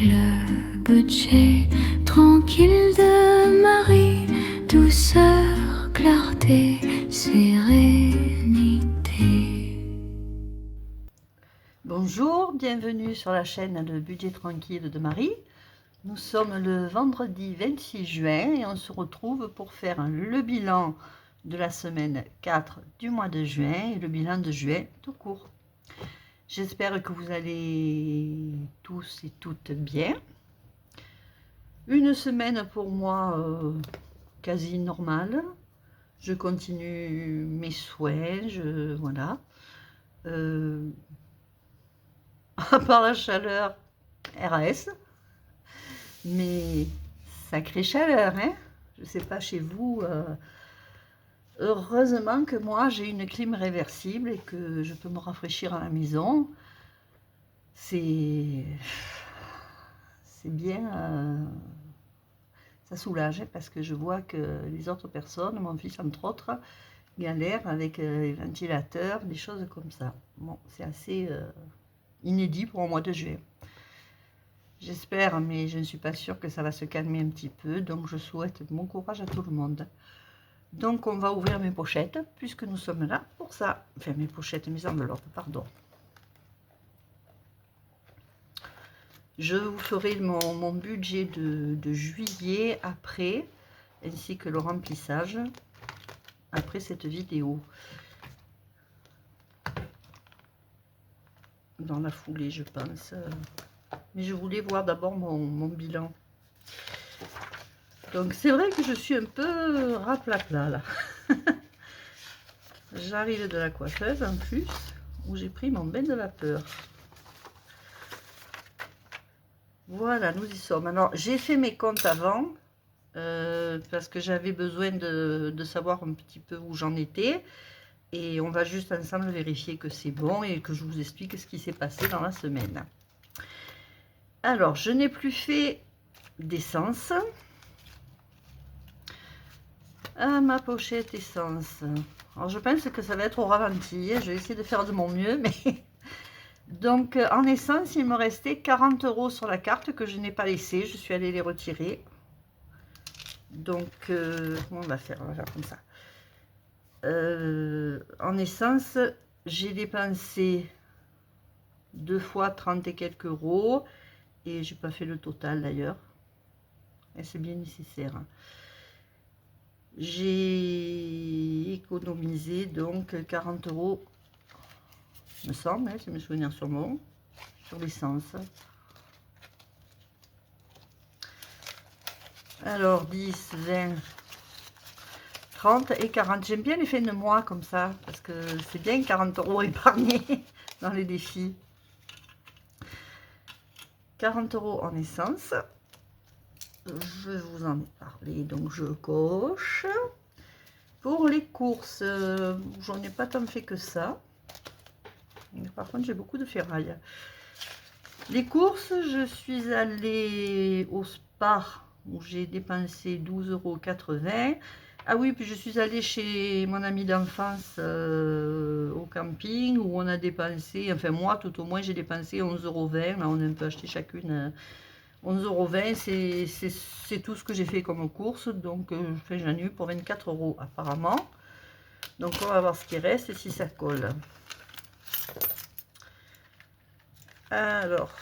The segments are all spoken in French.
Le budget tranquille de Marie, douceur, clarté, sérénité. Bonjour, bienvenue sur la chaîne Le Budget Tranquille de Marie. Nous sommes le vendredi 26 juin et on se retrouve pour faire le bilan de la semaine 4 du mois de juin et le bilan de juin tout court. J'espère que vous allez tous et toutes bien. Une semaine pour moi quasi normale. Je continue mes soins, voilà. À part la chaleur, RAS. Mais sacrée chaleur, hein? Je sais pas chez vous. Heureusement que moi, j'ai une clim réversible et que je peux me rafraîchir à la maison. C'est bien, ça soulage, hein, parce que je vois que les autres personnes, mon fils entre autres, galèrent avec les ventilateurs, des choses comme ça. Bon, c'est assez inédit pour un mois de juillet. J'espère, mais je ne suis pas sûre que ça va se calmer un petit peu, donc je souhaite bon courage à tout le monde. Donc on va ouvrir mes pochettes, puisque nous sommes là pour ça. Enfin, mes pochettes, mes enveloppes, pardon. Je vous ferai mon budget de juillet après, ainsi que le remplissage, après cette vidéo. Dans la foulée, je pense. Mais je voulais voir d'abord mon bilan. Donc c'est vrai que je suis un peu raplapla là. J'arrive de la coiffeuse en plus, où j'ai pris mon bain de vapeur. Voilà, nous y sommes. Alors j'ai fait mes comptes avant, parce que j'avais besoin de savoir un petit peu où j'en étais. Et on va juste ensemble vérifier que c'est bon et que je vous explique ce qui s'est passé dans la semaine. Alors, je n'ai plus fait d'essence. Ah, ma pochette essence. Alors, je pense que ça va être au ralenti. Je vais essayer de faire de mon mieux, mais... Donc, en essence, il me restait 40 € sur la carte que je n'ai pas laissé. Je suis allée les retirer. Donc, on va faire comme ça. En essence, j'ai dépensé 2 fois 30 et quelques euros. Et j'ai pas fait le total d'ailleurs. Et c'est bien nécessaire. J'ai économisé donc 40 €, me semble, hein, si mes souvenirs sont bons, sur l'essence. Alors 10, 20, 30 et 40. J'aime bien les fins de mois comme ça, parce que c'est bien 40 € épargnés dans les défis. 40 € en essence. Je vous en ai parlé, donc je coche. Pour les courses, j'en ai pas tant fait que ça. Mais par contre, j'ai beaucoup de ferraille. Les courses, je suis allée au Spar, où j'ai dépensé 12,80 €. Ah oui, puis je suis allée chez mon ami d'enfance au camping, où on a dépensé, enfin moi tout au moins, j'ai dépensé 11,20 €. Là, on a un peu acheté chacune 11,20 €, c'est tout ce que j'ai fait comme course. Donc j'en ai eu pour 24 € apparemment. Donc on va voir ce qui reste et si ça colle. Alors,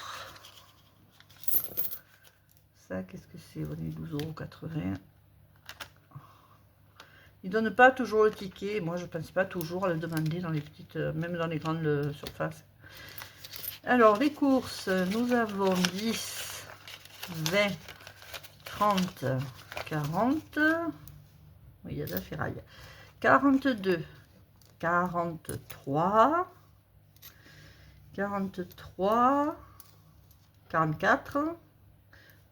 ça qu'est-ce que c'est? On est 12,80 €. Ils ne donnent pas toujours le ticket. Moi je ne pense pas toujours à le demander dans les petites, même dans les grandes surfaces. Alors les courses, nous avons 10, 20, 30, 40. Oui, il y a de la ferraille. 42, 43, 43, 44,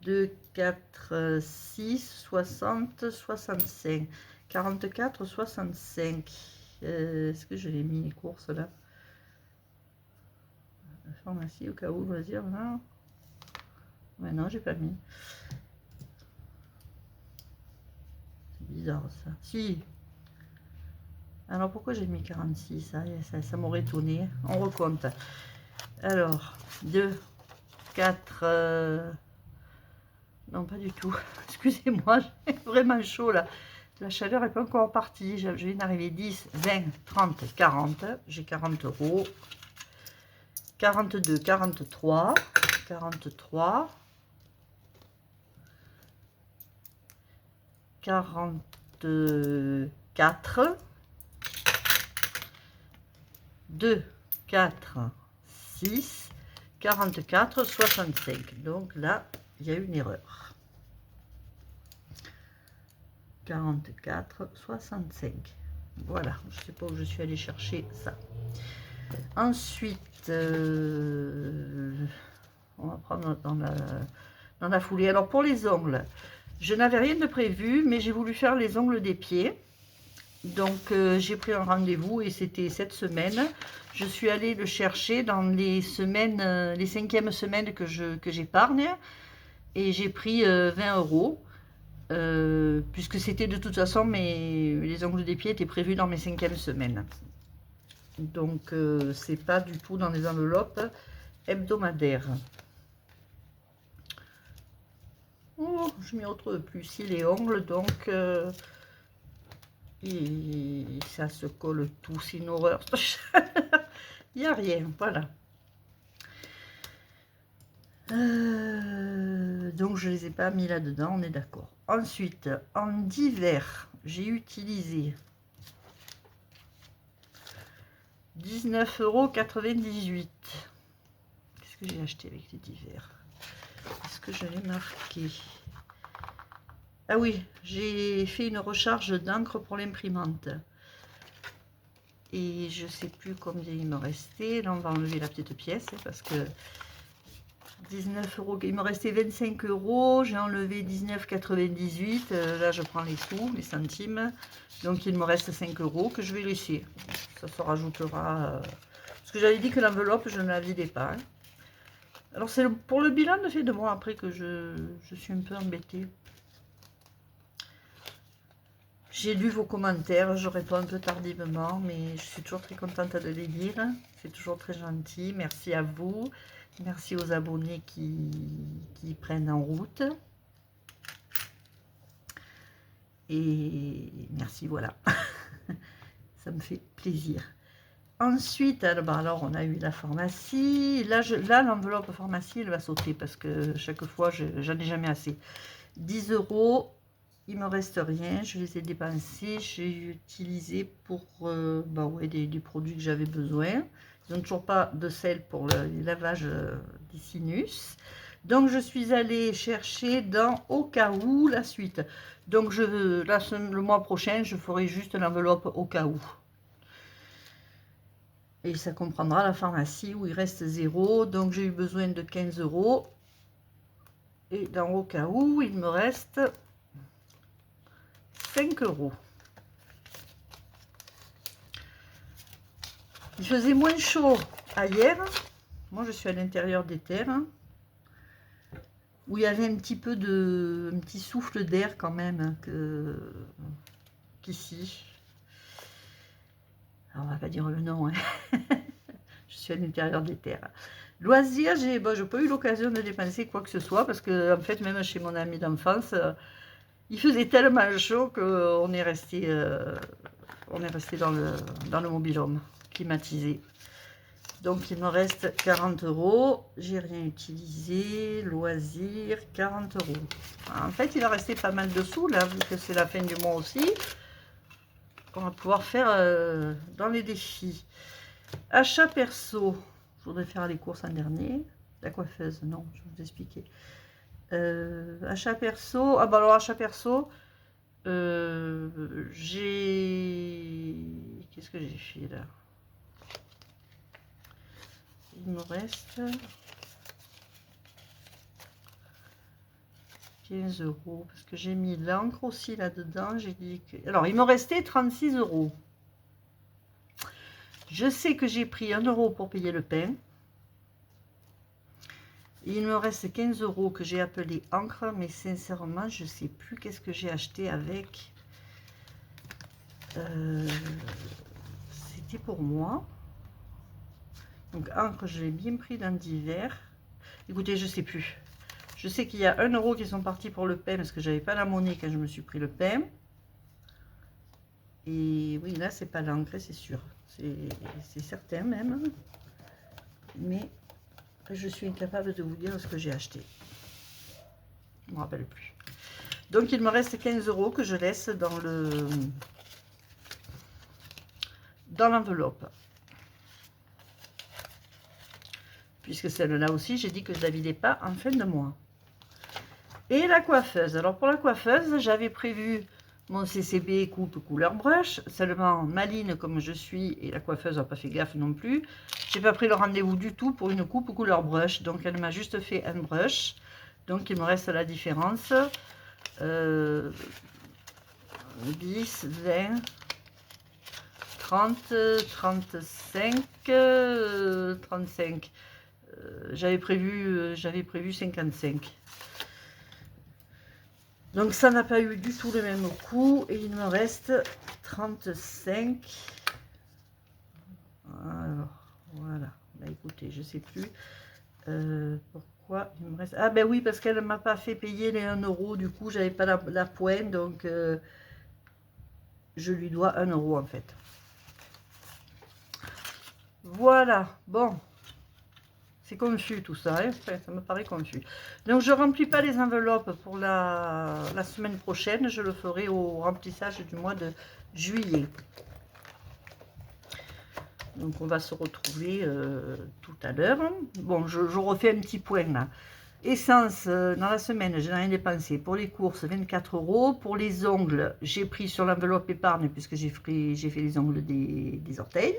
2, 4, 6, 60, 65, 44, 65. Est-ce que je l'ai mis les courses là? La pharmacie au cas où, on va dire. Non, ouais, non, j'ai pas mis. C'est bizarre ça. Si. Alors pourquoi j'ai mis 46? Ça m'aurait étonné. On recompte. Alors, 2, 4... Non, pas du tout. Excusez-moi, j'ai vraiment chaud là. La chaleur n'est pas encore partie. Je viens d'arriver 10, 20, 30, 40. J'ai 40 euros. 42, 43, 43, 44, 2, 4, 6, 44, 65. Donc là, il y a une erreur. 44, 65. Voilà, je ne sais pas où je suis allée chercher ça. Ensuite, on va prendre dans la foulée. Alors pour les ongles, je n'avais rien de prévu, mais j'ai voulu faire les ongles des pieds. Donc j'ai pris un rendez-vous et c'était cette semaine. Je suis allée le chercher dans les semaines, les 5e semaines que j'épargne. Et j'ai pris 20 euros. Puisque c'était de toute façon, les ongles des pieds étaient prévus dans mes 5e semaines. Donc c'est pas du tout dans les enveloppes hebdomadaires. Oh, je m'y retrouve plus ici les ongles, donc et ça se colle tout, c'est une horreur. Il n'y a rien, voilà. Donc je les ai pas mis là dedans, on est d'accord. Ensuite, en divers, j'ai utilisé 19,98 €. Qu'est-ce que j'ai acheté avec les divers? Est-ce que je l'ai marqué? Ah oui, j'ai fait une recharge d'encre pour l'imprimante. Et je sais plus combien il me restait. Là, on va enlever la petite pièce parce que 19 euros, il me restait 25 euros. J'ai enlevé 19,98 €. Là, je prends les sous, les centimes. Donc, il me reste 5 euros que je vais laisser. Ça se rajoutera. Parce que j'avais dit que l'enveloppe, je ne la vidais pas. Hein. Alors, c'est pour le bilan de fait de moi après que je suis un peu embêtée. J'ai lu vos commentaires, je réponds un peu tardivement, mais je suis toujours très contente de les lire. C'est toujours très gentil. Merci à vous. Merci aux abonnés qui prennent en route. Et merci, voilà. Ça me fait plaisir. Ensuite, alors on a eu la pharmacie. Là, l'enveloppe pharmacie, elle va sauter parce que chaque fois, j'en ai jamais assez. 10 euros. Il me reste rien, je les ai dépensés, j'ai utilisé pour des produits que j'avais besoin. Ils n'ont toujours pas de sel pour le lavage des sinus. Donc je suis allée chercher dans au cas où la suite. Donc le mois prochain, je ferai juste l'enveloppe au cas où. Et ça comprendra la pharmacie où il reste 0. Donc j'ai eu besoin de 15 euros. Et dans au cas où, il me reste 5 euros. Il faisait moins chaud hier. Moi, je suis à l'intérieur des terres. Où il y avait un petit peu un petit souffle d'air quand même qu'ici. On va pas dire le nom. Hein. Je suis à l'intérieur des terres. Loisirs, je n'ai pas eu l'occasion de dépenser quoi que ce soit. Parce que, en fait, même chez mon ami d'enfance... il faisait tellement chaud qu'on est resté, dans le mobil-home climatisé. Donc il me reste 40 euros. J'ai rien utilisé. Loisirs, 40 euros. En fait, il a resté pas mal de sous là, vu que c'est la fin du mois aussi. On va pouvoir faire dans les défis. Achat perso. Je voudrais faire les courses en dernier. La coiffeuse, non, je vais vous expliquer. Achat perso, alors achat perso, qu'est-ce que j'ai fait là? Il me reste 15 euros parce que j'ai mis l'encre aussi là-dedans. J'ai dit que... Alors, il me restait 36 euros. Je sais que j'ai pris 1 euro pour payer le pain. Il me reste 15 euros que j'ai appelé encre, mais sincèrement, je ne sais plus qu'est-ce que j'ai acheté avec. C'était pour moi. Donc, encre, je l'ai bien pris dans divers. Écoutez, je sais plus. Je sais qu'il y a 1 € qui sont partis pour le pain parce que j'avais pas la monnaie quand je me suis pris le pain. Et oui, là, c'est pas l'encre, c'est sûr. C'est certain même. Mais je suis incapable de vous dire ce que j'ai acheté. Je ne me rappelle plus. Donc, il me reste 15 € que je laisse dans l'enveloppe. Puisque celle-là aussi, j'ai dit que je ne la vidais pas en fin de mois. Et la coiffeuse. Alors, pour la coiffeuse, j'avais prévu mon CCB coupe couleur brush. Seulement, maline comme je suis, et la coiffeuse n'a pas fait gaffe non plus. J'ai pas pris le rendez-vous du tout pour une coupe couleur brush. Donc, elle m'a juste fait un brush. Donc, il me reste la différence. 10, 20, 30, 35, 35. J'avais prévu 55. Donc ça n'a pas eu du tout le même coût et il me reste 35. Alors voilà, bah, écoutez, je sais plus pourquoi il me reste. Ah ben oui, parce qu'elle ne m'a pas fait payer les 1 €, du coup j'avais pas la pointe, donc je lui dois 1 € en fait. Voilà, bon. C'est confus tout ça, hein, enfin, ça me paraît confus. Donc je ne remplis pas les enveloppes pour la semaine prochaine, je le ferai au remplissage du mois de juillet. Donc on va se retrouver tout à l'heure. Bon, je refais un petit point là. Essence, dans la semaine, je n'ai rien dépensé. Pour les courses, 24 €. Pour les ongles, j'ai pris sur l'enveloppe épargne puisque j'ai fait les ongles des orteils.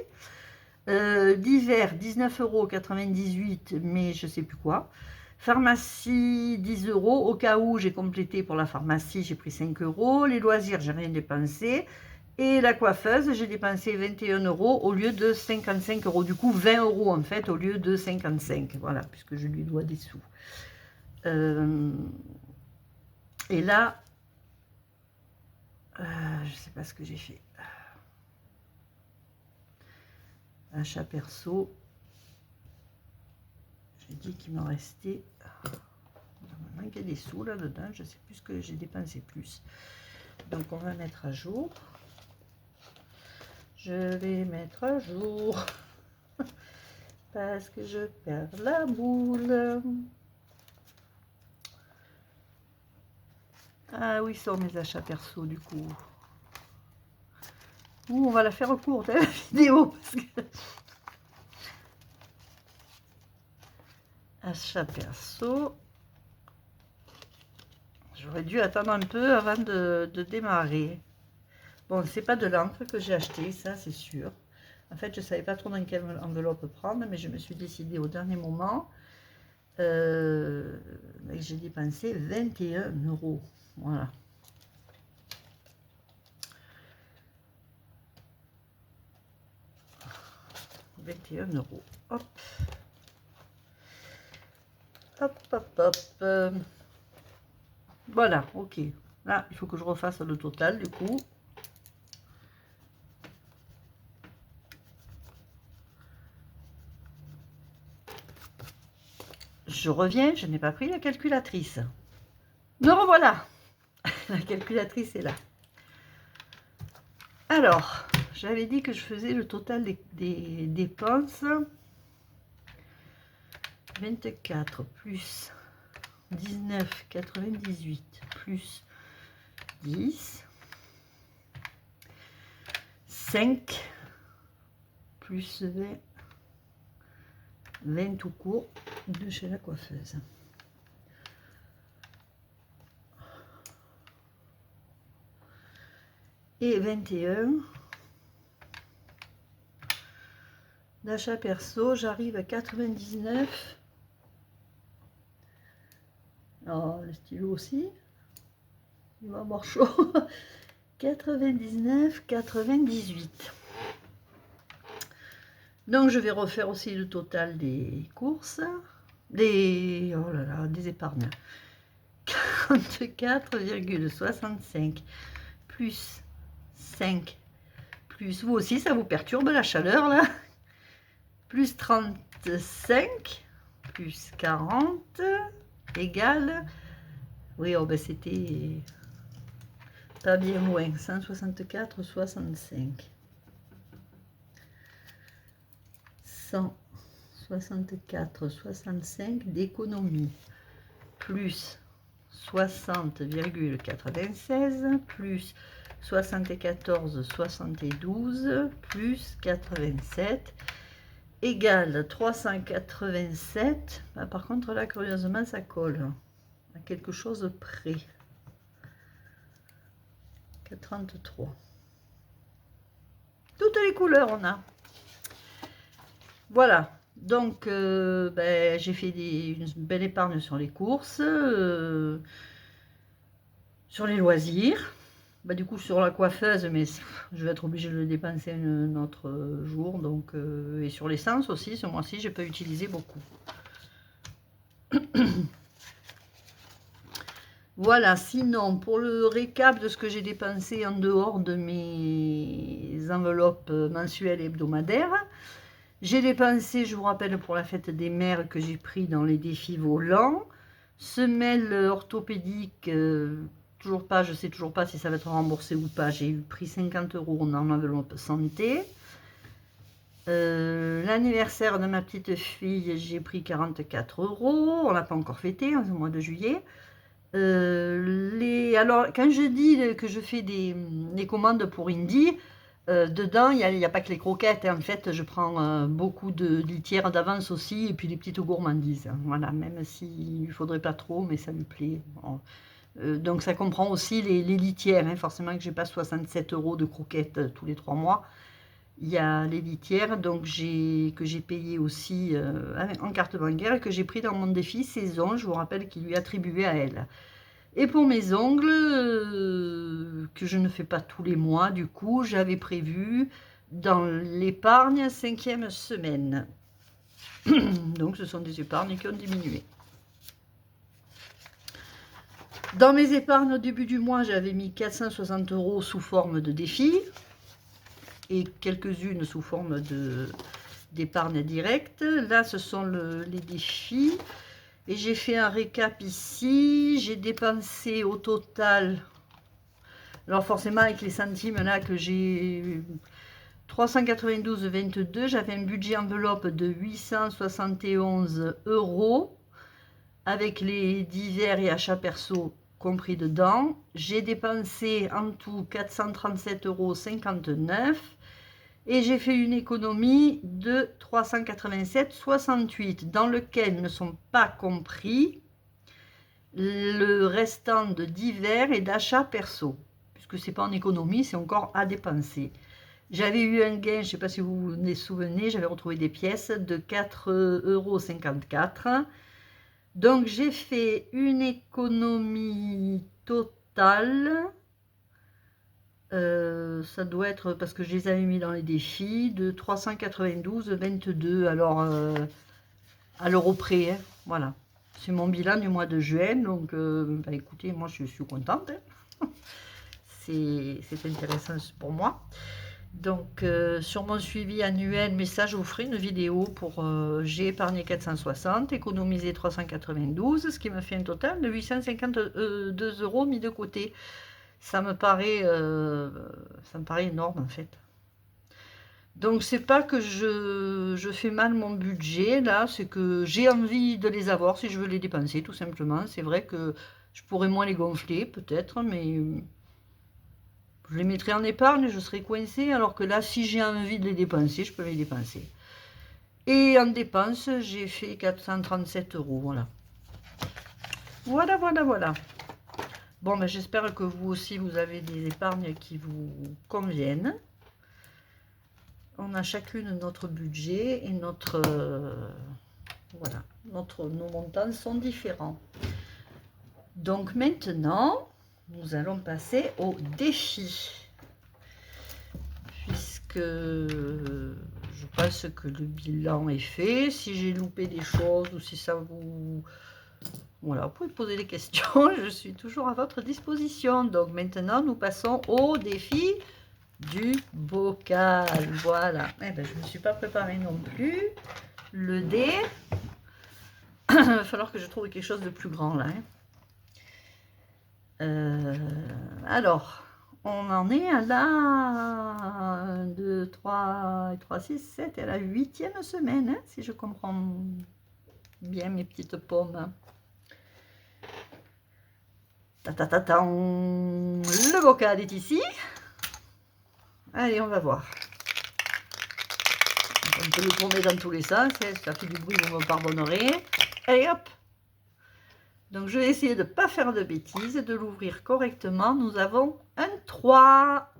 D'hiver, 19,98 €, mais je sais plus quoi. Pharmacie, 10 €. Au cas où j'ai complété pour la pharmacie, j'ai pris 5 €. Les loisirs, j'ai rien dépensé. Et la coiffeuse, j'ai dépensé 21 € au lieu de 55 €. Du coup, 20 € en fait au lieu de 55. Voilà, puisque je lui dois des sous. Et là, je sais pas ce que j'ai fait. Achat perso, j'ai dit qu'il m'en restait, il me manquait des sous là-dedans, je sais plus ce que j'ai dépensé plus. Donc on va mettre à jour. Je vais mettre à jour parce que je perds la boule. Ah oui, ce sont mes achats perso du coup. Ouh, on va la faire courte hein, la vidéo parce que achat perso. J'aurais dû attendre un peu avant de démarrer. Bon, c'est pas de l'encre que j'ai acheté, ça c'est sûr. En fait, je savais pas trop dans quelle enveloppe prendre, mais je me suis décidée au dernier moment. J'ai dépensé 21 €. Voilà. « 21 €. Hop. Hop, hop, hop. Voilà, ok. Là, il faut que je refasse le total, du coup. Je reviens, je n'ai pas pris la calculatrice. Me revoilà. La calculatrice est là. Alors, j'avais dit que je faisais le total des dépenses. 24 plus 19,98 plus 10, 5 plus 20, 20 tout court de chez la coiffeuse. Et 21 d'achat perso, j'arrive à 99. Oh, le stylo aussi, il va avoir chaud. 99, 98. Donc je vais refaire aussi le total des courses, des, oh là là, des épargnes. 44,65 plus 5 plus, vous aussi ça vous perturbe la chaleur là, plus 35 plus 40 égale... Oui, oh ben c'était pas bien loin. 164,65. 164,65 d'économie. Plus 60,96 plus 74,72 plus 87 égale 387. Ah, par contre là curieusement ça colle à quelque chose près. 433. Toutes les couleurs on a. Voilà. Donc, ben, j'ai fait une belle épargne sur les courses, sur les loisirs. Ben, du coup, sur la coiffeuse, mais je vais être obligée de le dépenser un autre jour. Donc, et sur l'essence aussi, ce mois-ci, je peux utiliser beaucoup. Voilà, sinon, pour le récap de ce que j'ai dépensé en dehors de mes enveloppes mensuelles et hebdomadaires, j'ai dépensé, je vous rappelle, pour la fête des mères que j'ai pris dans les défis volants. Semelle orthopédique, toujours pas, je sais toujours pas si ça va être remboursé ou pas. J'ai pris 50 € en enveloppe santé. L'anniversaire de ma petite fille, j'ai pris 44 €. On l'a pas encore fêté, en ce mois de juillet. Alors, quand je dis que je fais des commandes pour Indie, dedans, il n'y a pas que les croquettes. En fait, je prends beaucoup de litières d'avance aussi, et puis des petites gourmandises. Voilà, même s'il ne faudrait pas trop, mais ça lui plaît. Bon. Donc, ça comprend aussi les litières. Hein. Forcément que je pas 67 € de croquettes tous les 3 mois. Il y a les litières donc que j'ai payé aussi en carte bancaire, que j'ai pris dans mon défi saison. Je vous rappelle qu'il lui attribuait à elle. Et pour mes ongles, que je ne fais pas tous les mois, du coup, j'avais prévu dans l'épargne 5e semaine. Donc, ce sont des épargnes qui ont diminué. Dans mes épargnes, au début du mois, j'avais mis 460 € sous forme de défi et quelques-unes sous forme d'épargne directe. Là, ce sont les défis. Et j'ai fait un récap ici, j'ai dépensé au total, alors forcément avec les centimes là que j'ai 392,22, j'avais un budget enveloppe de 871 € avec les divers et achats perso compris dedans. J'ai dépensé en tout 437,59 € et j'ai fait une économie de 387,68 dans lequel ne sont pas compris le restant de divers et d'achats perso, puisque c'est pas en économie, c'est encore à dépenser. J'avais eu un gain, je ne sais pas si vous vous en souvenez, j'avais retrouvé des pièces de 4,54 €. Donc j'ai fait une économie totale. Ça doit être, parce que je les avais mis dans les défis, de 392,22. Alors, à l'euro près, hein, voilà. C'est mon bilan du mois de juin, donc, bah, écoutez, moi, je suis contente. Hein. C'est intéressant pour moi. Donc, sur mon suivi annuel, mais ça, je vous ferai une vidéo pour... j'ai épargné 460, économisé 392, ce qui me fait un total de 852 € mis de côté. Ça me paraît énorme en fait. Donc c'est pas que je fais mal mon budget là, c'est que j'ai envie de les avoir si je veux les dépenser tout simplement. C'est vrai que je pourrais moins les gonfler peut-être, mais je les mettrais en épargne, je serais coincée, alors que là si j'ai envie de les dépenser, je peux les dépenser. Et en dépenses, j'ai fait 437 €, voilà. Voilà. Bon, ben, j'espère que vous aussi, vous avez des épargnes qui vous conviennent. On a chacune notre budget et notre... voilà, nos montants sont différents. Donc maintenant, nous allons passer au défi. Puisque je pense que le bilan est fait. Si j'ai loupé des choses ou si ça vous... Voilà, vous pouvez poser des questions, je suis toujours à votre disposition. Donc maintenant, nous passons au défi du bocal. Voilà, eh ben, je ne me suis pas préparée non plus. Le dé, Il va falloir que je trouve quelque chose de plus grand là. Alors, on en est à la 1, 2, 3, 6, 7, à la 8e semaine, hein, si je comprends bien mes petites pommes. Le bocal est ici. Allez, on va voir. On peut le tourner dans tous les sens, ça fait du bruit, vous me pardonnerez. Allez, hop. Donc, je vais essayer de ne pas faire de bêtises, de l'ouvrir correctement. Nous avons un 3.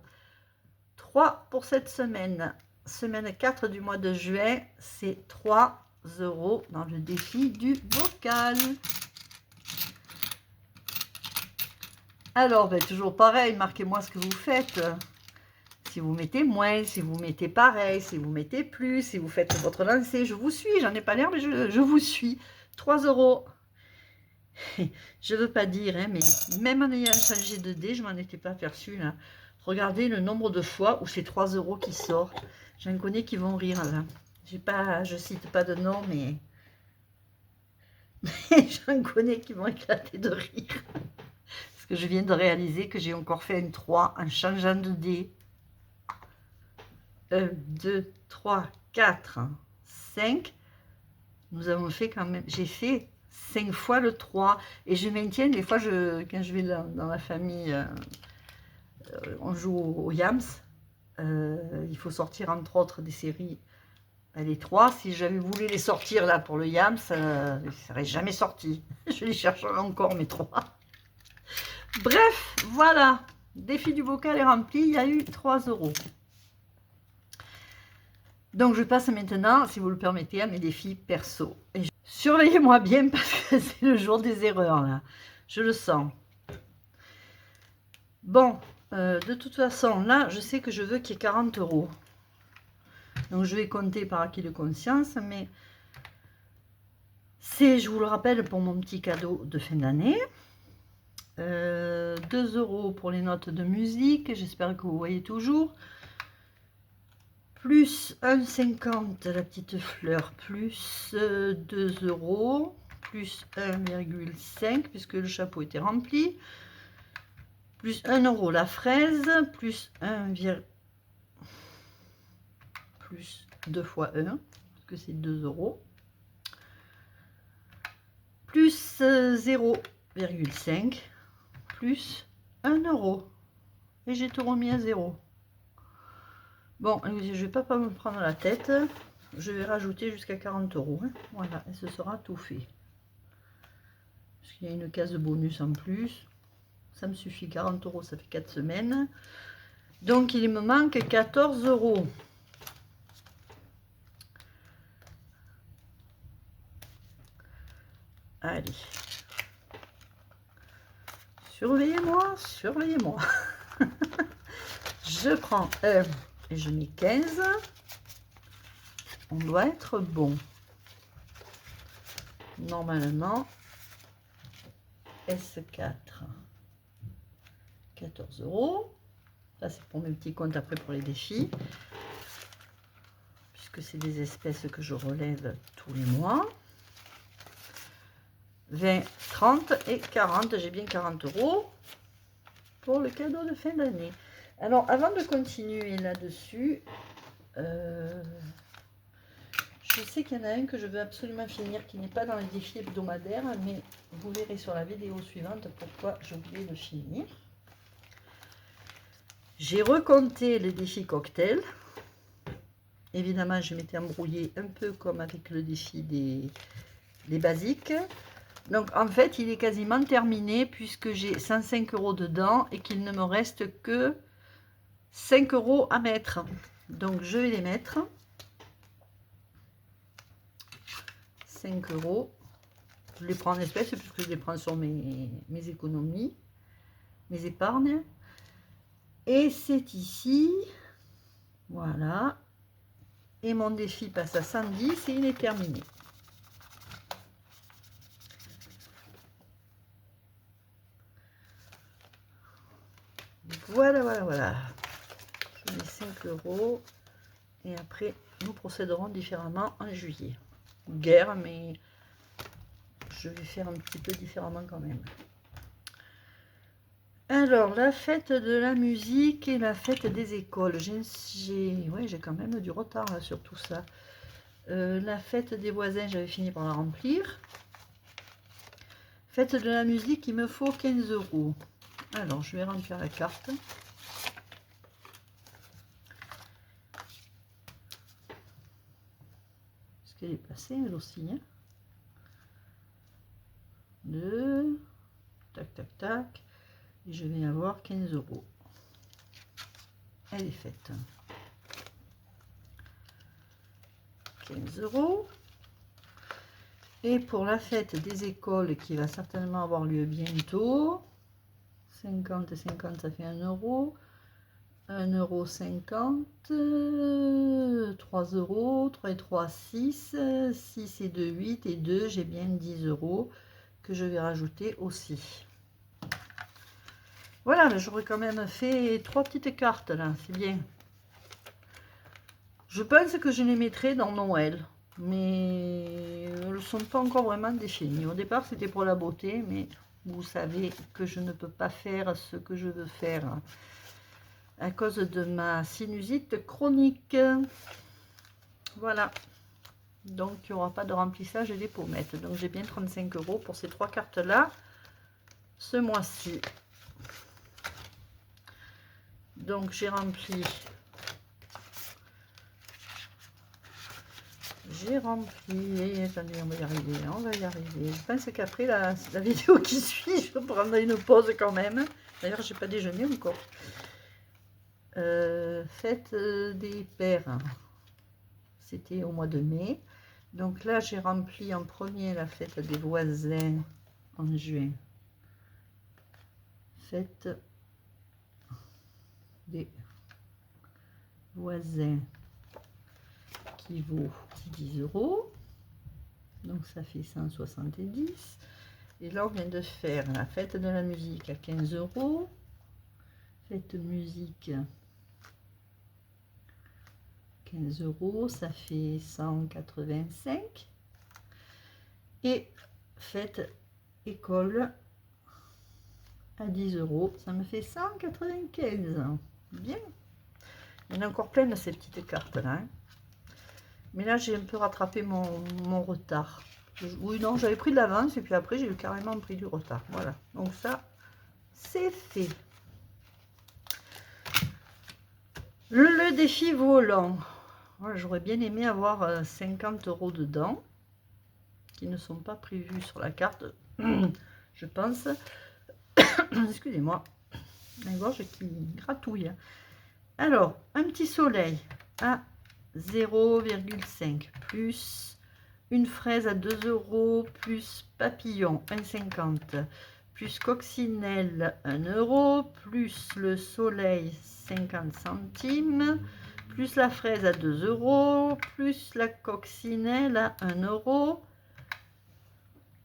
3 pour cette semaine. Semaine 4 du mois de juin, c'est 3 € dans le défi du bocal. Alors, ben, toujours pareil, marquez-moi ce que vous faites. Si vous mettez moins, si vous mettez pareil, si vous mettez plus, si vous faites votre lancée, je vous suis. J'en ai pas l'air, mais je vous suis. 3 €. Je veux pas dire, hein, mais même en ayant changé de dé, je m'en étais pas aperçue là. Regardez le nombre de fois où c'est 3 € qui sort. J'en connais qui vont rire là. Je cite pas de nom, mais j'en connais qui vont éclater de rire. Parce que je viens de réaliser que j'ai encore fait un 3 en changeant de dé. 1, 2, 3, 4, 5. Nous avons fait quand même, j'ai fait 5 fois le 3. Et je maintiens, des fois, quand je vais dans la famille, on joue au Yams. Il faut sortir entre autres des séries, les 3. Si j'avais voulu les sortir là pour le Yams, ils ne seraient jamais sortis. Je les chercherai encore, mes 3. Bref, voilà. Défi du bocal est rempli. Il y a eu 3 €. Donc, je passe maintenant, si vous le permettez, à mes défis perso. Surveillez-moi bien parce que c'est le jour des erreurs, là. Je le sens. Bon, de toute façon, là, je sais que je veux qu'il y ait 40 €. Donc, je vais compter par acquis de conscience, mais c'est, je vous le rappelle, pour mon petit cadeau de fin d'année. 2 € pour les notes de musique, j'espère que vous voyez toujours. Plus 1,50 la petite fleur, plus 2 €, plus 1,5 puisque le chapeau était rempli, plus 1 € la fraise, plus 1, plus 2 fois 1, parce que c'est 2 €, plus 0,5, plus 1 €. Et j'ai tout remis à 0. Bon, je ne vais pas me prendre la tête. Je vais rajouter jusqu'à 40 €. Hein. Voilà, et ce sera tout fait. Parce qu'il y a une case de bonus en plus. Ça me suffit, 40 €, ça fait 4 semaines. Donc, il me manque 14 €. Allez. Surveillez-moi, surveillez-moi. Je prends 1 et je mets 15. On doit être bon. Normalement, S4. 14 €. Ça, c'est pour mes petits comptes après pour les défis. Puisque c'est des espèces que je relève tous les mois. 20, 30 et 40. J'ai bien 40 € pour le cadeau de fin d'année. Alors, avant de continuer là-dessus, je sais qu'il y en a un que je veux absolument finir, qui n'est pas dans les défis hebdomadaires, mais vous verrez sur la vidéo suivante pourquoi j'ai oublié de finir. J'ai recompté les défis cocktail. Évidemment, je m'étais embrouillée un peu comme avec le défi des basiques. Donc, en fait, il est quasiment terminé puisque j'ai 105 € dedans et qu'il ne me reste que 5 € à mettre. Donc, je vais les mettre. 5 €. Je les prends en espèces puisque je les prends sur mes économies, mes épargnes. Et c'est ici. Voilà. Et mon défi passe à 110 et il est terminé. Voilà, voilà, voilà. Je mets 5 € et après nous procéderons différemment en juillet. Guerre, mais je vais faire un petit peu différemment quand même. Alors, la fête de la musique et la fête des écoles. J'ai quand même du retard là, sur tout ça. La fête des voisins, j'avais fini par la remplir. Fête de la musique, il me faut 15 €. Alors, je vais remplir la carte. Est-ce qu'elle est passée, elle aussi, hein? 2. Tac, tac, tac. Et je vais avoir 15 €. Elle est faite. 15 €. Et pour la fête des écoles qui va certainement avoir lieu bientôt, 50 et 50, ça fait 1 €. 1,50 €, 3 €, 3 et 3, 6, 6 et 2, 8 et 2, j'ai bien 10 € que je vais rajouter aussi. Voilà, j'aurais quand même fait 3 petites cartes là, c'est bien. Je pense que je les mettrai dans Noël, mais elles ne sont pas encore vraiment définies. Au départ, c'était pour la beauté, mais vous savez que je ne peux pas faire ce que je veux faire à cause de ma sinusite chronique. Voilà. Donc, il n'y aura pas de remplissage des pommettes. Donc, j'ai bien 35 € pour ces 3 cartes-là ce mois-ci. Donc, j'ai rempli. Attendez, on va y arriver. On va y arriver. Je pense qu'après la vidéo qui suit, je prendrai une pause quand même. D'ailleurs, j'ai pas déjeuné encore. Fête des pères. C'était au mois de mai. Donc là, j'ai rempli en premier la fête des voisins en juin. Fête des voisins qui vaut 10 €. Donc ça fait 170. Et là, on vient de faire la fête de la musique à 15 €. Fête musique 15 €, ça fait 185. Et fête école à 10 €, ça me fait 195. Bien. Il y en a encore plein de ces petites cartes là. Hein. Mais là, j'ai un peu rattrapé mon retard. Oui, non, j'avais pris de l'avance et puis après, j'ai carrément pris du retard. Voilà. Donc ça, c'est fait. Le défi volant. Voilà, j'aurais bien aimé avoir 50 € dedans, qui ne sont pas prévus sur la carte, je pense. Excusez-moi, la gorge qui gratouille. Alors, un petit soleil à 0,5 plus une fraise à 2 € plus papillon 1,50 plus coccinelle 1 € plus le soleil 50 centimes plus la fraise à 2 € plus la coccinelle à 1 €.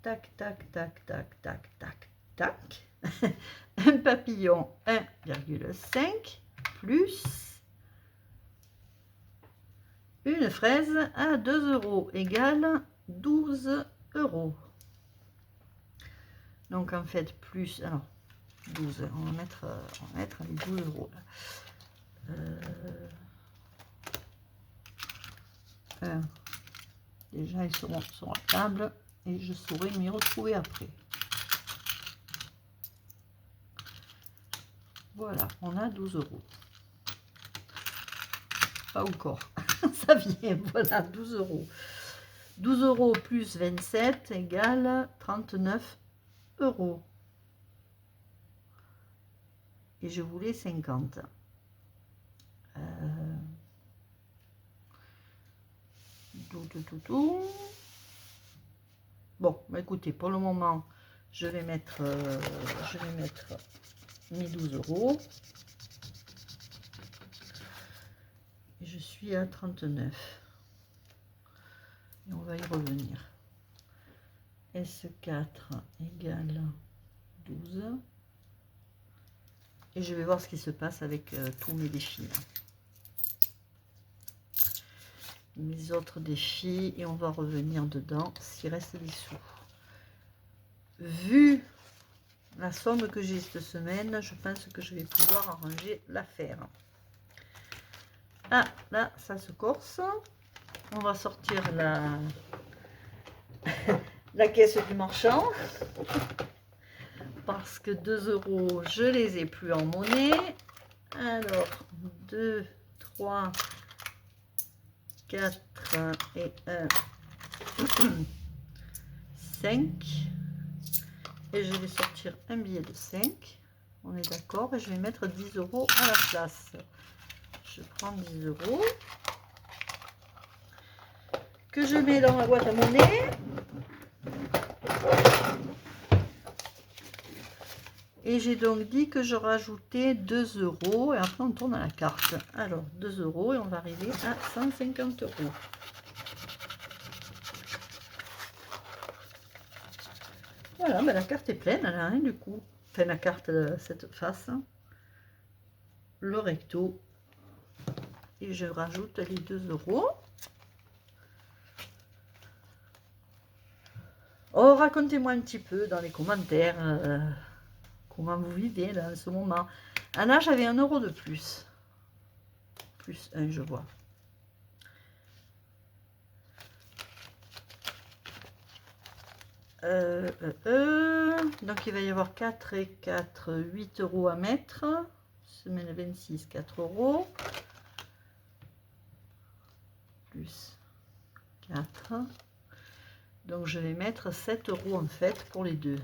Tac, tac, tac, tac, tac, tac, tac. Un papillon 1,5 plus une fraise à 2 € égale 12 €. Donc en fait plus, alors 12, on va mettre les 12 € là. Déjà ils seront sur la table et je saurai m'y retrouver après. Voilà, on a 12 €. Pas encore. Ça vient, voilà, 12 €. 12 € plus 27 égale 39 €. Et je voulais 50. Bon, bah écoutez, pour le moment, je vais mettre mes 12 €. Et je suis à 39. Et on va y revenir. S4 égale 12. Et je vais voir ce qui se passe avec tous mes défis. Là. Mes autres défis. Et on va revenir dedans s'il reste des sous. vu la somme que j'ai cette semaine, je pense que je vais pouvoir arranger l'affaire. Ah, là, ça se corse. On va sortir la caisse du marchand. Parce que 2 €, je les ai plus en monnaie. Alors, 2, 3, 4 et 1, 5. Et je vais sortir un billet de 5. On est d'accord. Et je vais mettre 10 € à la place. Je prends 10 € que je mets dans ma boîte à monnaie. Et j'ai donc dit que je rajoutais 2 € et après on tourne à la carte. Alors 2 € et on va arriver à 150 €. Voilà, ben la carte est pleine, elle n'a rien du coup. Enfin la carte, cette face, le recto. Et je rajoute les 2 €. Oh, racontez-moi un petit peu dans les commentaires comment vous vivez là en ce moment. Anna, j'avais 1 € de plus. Plus 1, je vois. Donc il va y avoir 4 et 4, 8 € à mettre. Semaine 26, 4 €. Plus 4. Donc je vais mettre 7 € en fait pour les deux.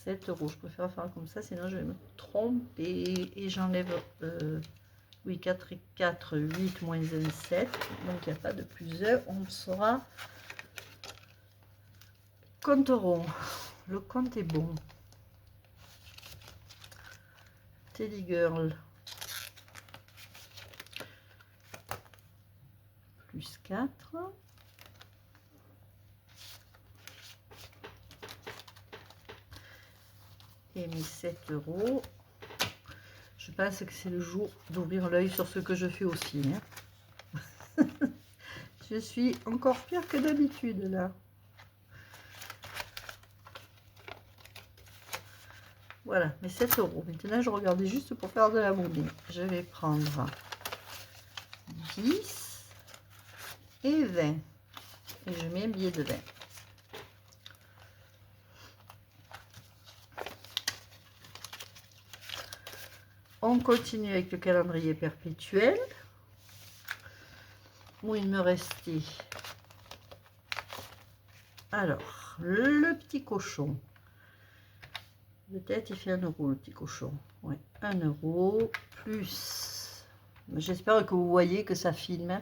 7 €. Je préfère faire comme ça, sinon je vais me tromper. Et j'enlève, oui, 4 et 4, 8 moins 1, 7. Donc il n'y a pas de plus 1. On sera compte rond. Le compte est bon. Teddy Girl. Plus 4. Et mes 7 €. Je pense que c'est le jour d'ouvrir l'œil sur ce que je fais aussi. Hein. Je suis encore pire que d'habitude là. Voilà, mes 7 €. Maintenant, je regardais juste pour faire de la monnaie. Je vais prendre 10 et 20. Et je mets un billet de 20. On continue avec le calendrier perpétuel. Où il me restait. Alors, le petit cochon. Peut-être il fait 1 € le petit cochon. Oui, 1 € plus. J'espère que vous voyez que ça filme.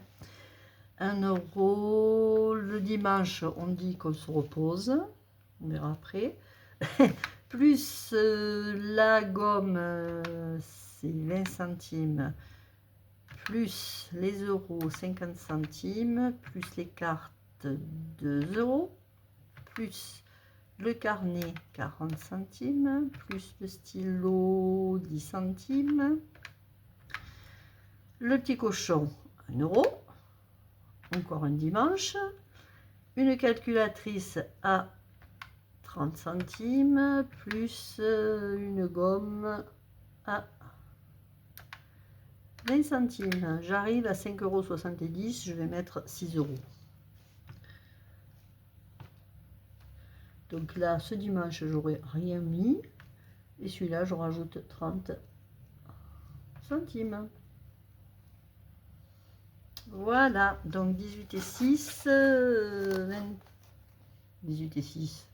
1 € le dimanche, on dit qu'on se repose. On verra après. Plus la gomme, c'est 20 centimes. Plus les euros, 50 centimes. Plus les cartes, 2 €. Plus le carnet, 40 centimes, plus le stylo, 10 centimes. Le petit cochon, 1 €. Encore un dimanche. Une calculatrice à 30 centimes, plus une gomme à 20 centimes. J'arrive à 5,70 €. Je vais mettre 6 €. Donc là, ce dimanche, j'aurais rien mis. Et celui-là, je rajoute 30 centimes. Voilà. Donc 18 et 6. 18 et 6.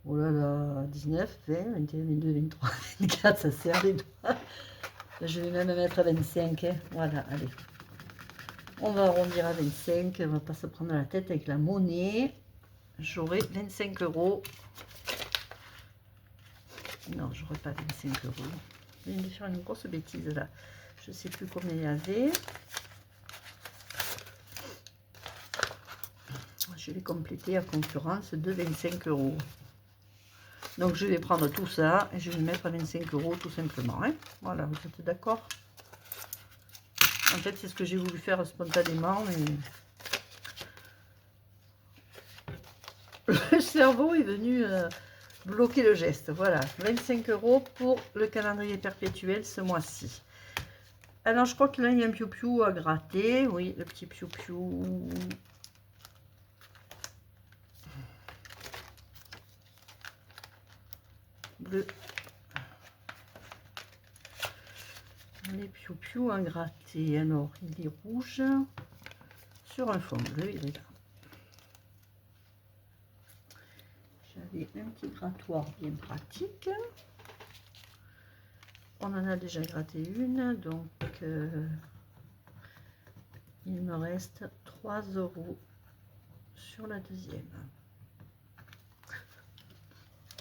Oh là là. 19, 20, 21, 22, 23, 24. Ça sert les doigts. Je vais même mettre à 25. Hein. Voilà, allez. On va arrondir à 25. On va pas se prendre la tête avec la monnaie. J'aurai 25 €. Non, j'aurai pas 25 €. Je viens de faire une grosse bêtise là. Je sais plus combien il y avait. Je vais compléter à concurrence de 25 €. Donc je vais prendre tout ça et je vais mettre à 25 € tout simplement. Hein. Voilà, vous êtes d'accord? En fait, c'est ce que j'ai voulu faire spontanément. Mais le cerveau est venu bloquer le geste. Voilà, 25 € pour le calendrier perpétuel ce mois-ci. Alors, je crois que là, il y a un piou-piou à gratter. Oui, le petit piou-piou. Bleu. Les piou-piou à gratter. Alors, il est rouge sur un fond bleu. Il est là. J'avais un petit grattoir bien pratique. On en a déjà gratté une, donc il me reste 3 € sur la deuxième.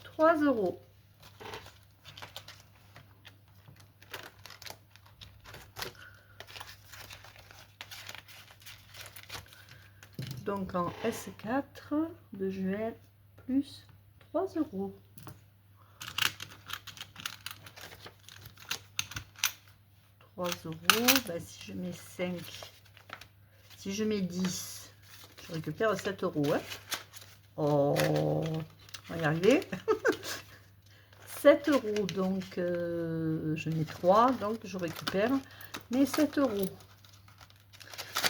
3 €. Donc en S4 de juin plus 3 €. 3 €, bah, si je mets 5, si je mets 10, je récupère 7 €. Hein. Oh, on va y arriver. 7 €, donc je mets 3, donc je récupère mes 7 €.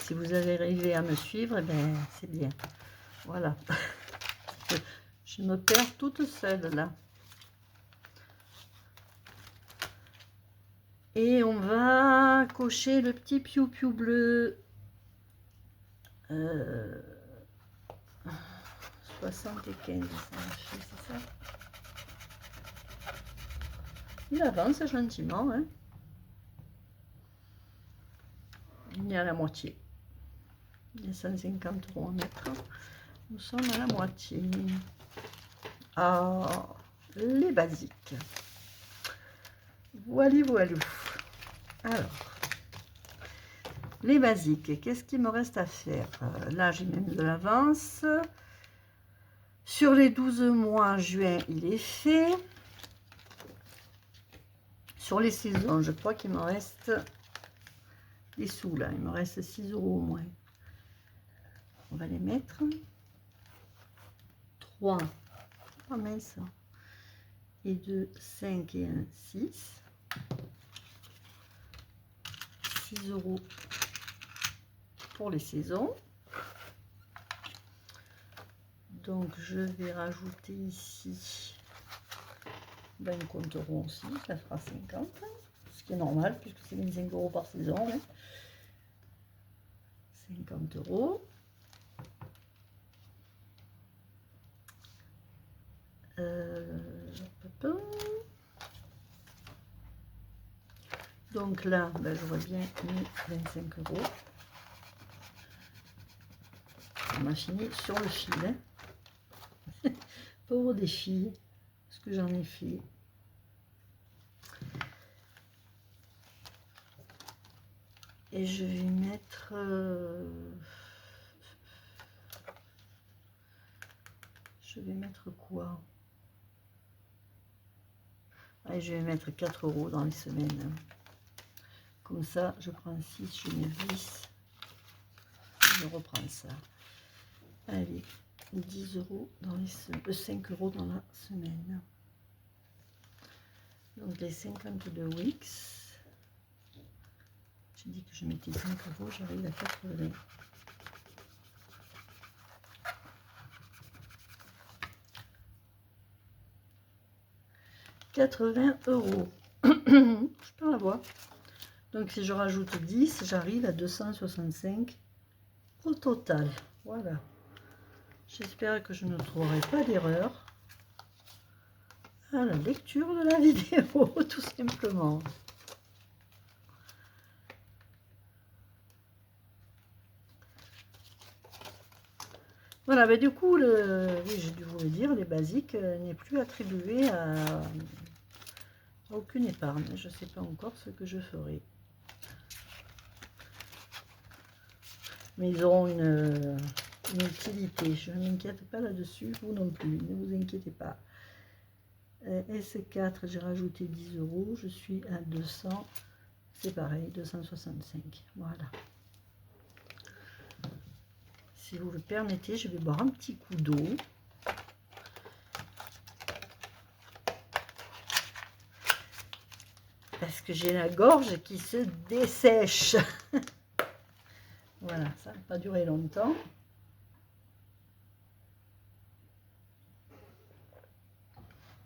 Si vous avez arrivé à me suivre, eh ben, c'est bien. Voilà. Je me perds toute seule là. Et on va cocher le petit piou-piou bleu. 75, c'est ça. Il avance gentiment. Hein. Il est à la moitié. Il y a 150 € à mettre. Nous sommes à la moitié. Ah, les basiques. Voilà, voilà. Alors, les basiques, qu'est-ce qu'il me reste à faire? Là, j'ai même de l'avance. Sur les 12 mois, juin, il est fait. Sur les saisons, je crois qu'il me reste des sous, là. Il me reste 6 € au moins. On va les mettre. 3. Oh mince. Et 2, 5 et 1, 6. 6 € pour les saisons. Donc je vais rajouter ici 20 comptes euros aussi, ça fera 50, ce qui est normal puisque c'est 25 € par saison. Hein. 50 €. Donc là, ben, je vois bien mes 25 €. On a fini sur le fil. Hein. Pauvre des filles, ce que j'en ai fait. Et je vais mettre... je vais mettre quoi? Allez, je vais mettre 4 € dans les semaines. Comme ça, je prends 6, je mets 10. Je reprends ça. Allez, 10 € dans les 5 € dans la semaine. Donc les 52 weeks. J'ai dit que je mettais 5 €, j'arrive à 80. €. Je peux la voir. Donc si je rajoute 10, j'arrive à 265 au total. Voilà. J'espère que je ne trouverai pas d'erreur à la lecture de la vidéo, tout simplement. Voilà, mais du coup, oui, j'ai dû vous le dire, les basiques n'est plus attribué à aucune épargne. Je ne sais pas encore ce que je ferai. Mais ils auront une utilité. Je ne m'inquiète pas là-dessus, vous non plus, ne vous inquiétez pas. S4, j'ai rajouté 10 €, je suis à 200, c'est pareil, 265. Voilà. Si vous le permettez, je vais boire un petit coup d'eau. parce que j'ai la gorge qui se dessèche. Voilà, ça n'a pas duré longtemps.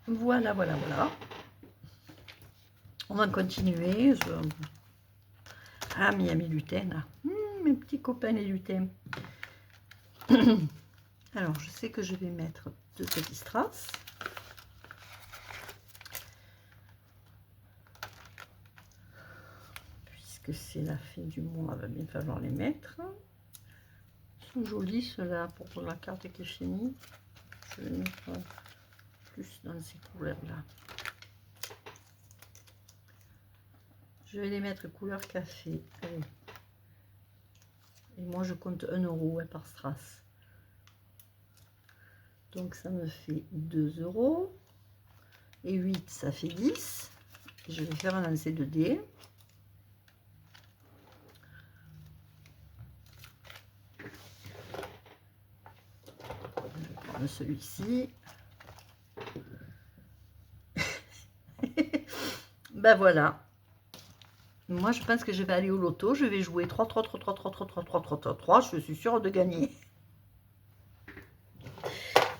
Voilà, voilà, voilà. On va continuer. Ah, mais il y a mes lutins là. Mes petits copains les lutins. Alors, je sais que je vais mettre 2 petits strass. Puisque c'est la fin du mois, il va bien falloir les mettre. Ils sont jolis ceux-là pour la carte qui est finie. Je vais mettre plus dans ces couleurs-là. Je vais les mettre couleur café. Allez. Et moi, je compte 1 € par strass. Donc, ça me fait 2 €. Et 8, ça fait 10. Je vais faire un lancer de dés. Je vais prendre celui-ci. Ben voilà. Moi, je pense que je vais aller au loto. Je vais jouer 3, 3, 3, 3, 3, 3, 3, 3, 3, 3, 3. Je suis sûre de gagner.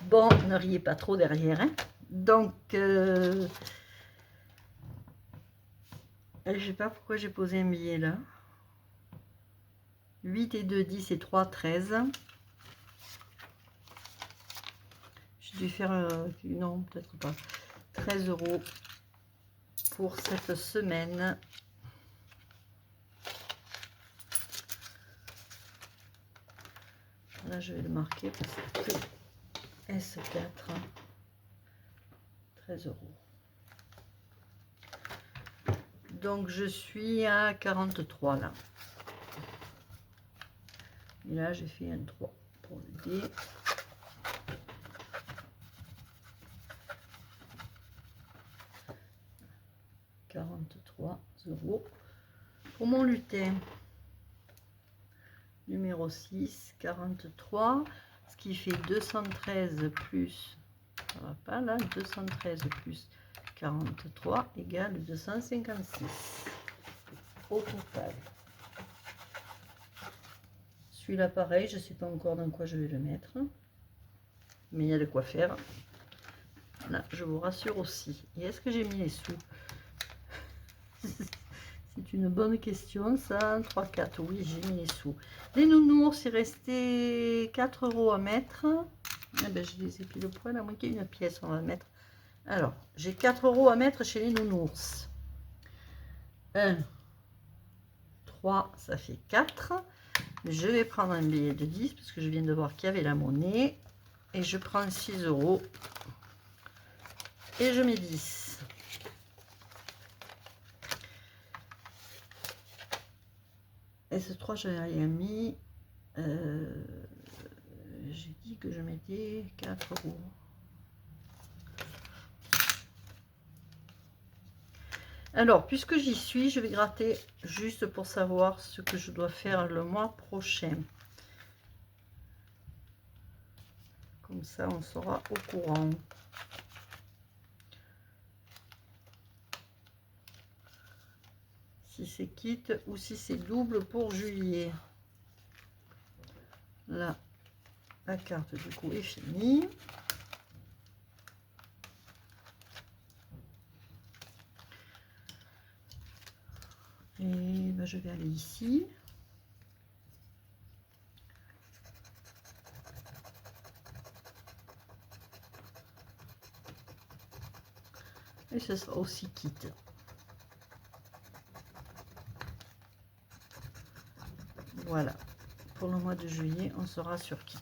Bon, ne riez pas trop derrière. Hein. Donc, je ne sais pas pourquoi j'ai posé un billet là. 8 et 2, 10 et 3, 13. J'ai dû faire, non, peut-être pas. 13 € pour cette semaine. Là, je vais le marquer parce que S4, 13 €. Donc, je suis à 43 là. Et là, j'ai fait un 3 pour le dé. « 43 € pour mon lutin. Numéro 6, 43, ce qui fait 213 plus, ça va pas là, 213 plus 43 égale 256 au total. Celui-là pareil, je ne sais pas encore dans quoi je vais le mettre, mais il y a de quoi faire. Là, je vous rassure aussi. Et est-ce que j'ai mis les sous? C'est une bonne question, ça. 3, 4, oui, j'ai mis les sous. Les nounours, il restait 4 € à mettre. Eh ben, je les ai pile poil, à moins qu'il y ait une pièce, on va mettre. Alors, j'ai 4 € à mettre chez les nounours. 1, 3, ça fait 4. Je vais prendre un billet de 10, parce que je viens de voir qu'il y avait la monnaie. Et je prends 6 €. Et je mets 10. S3, j'avais rien mis. J'ai dit que je mettais 4 €. Alors, puisque j'y suis, je vais gratter juste pour savoir ce que je dois faire le mois prochain. Comme ça, on sera au courant. Si c'est kit ou si c'est double pour juillet. Là, la carte du coup est finie. Et ben, je vais aller ici. Et ce sera aussi kit. Voilà. Pour le mois de juillet, on sera sur kit.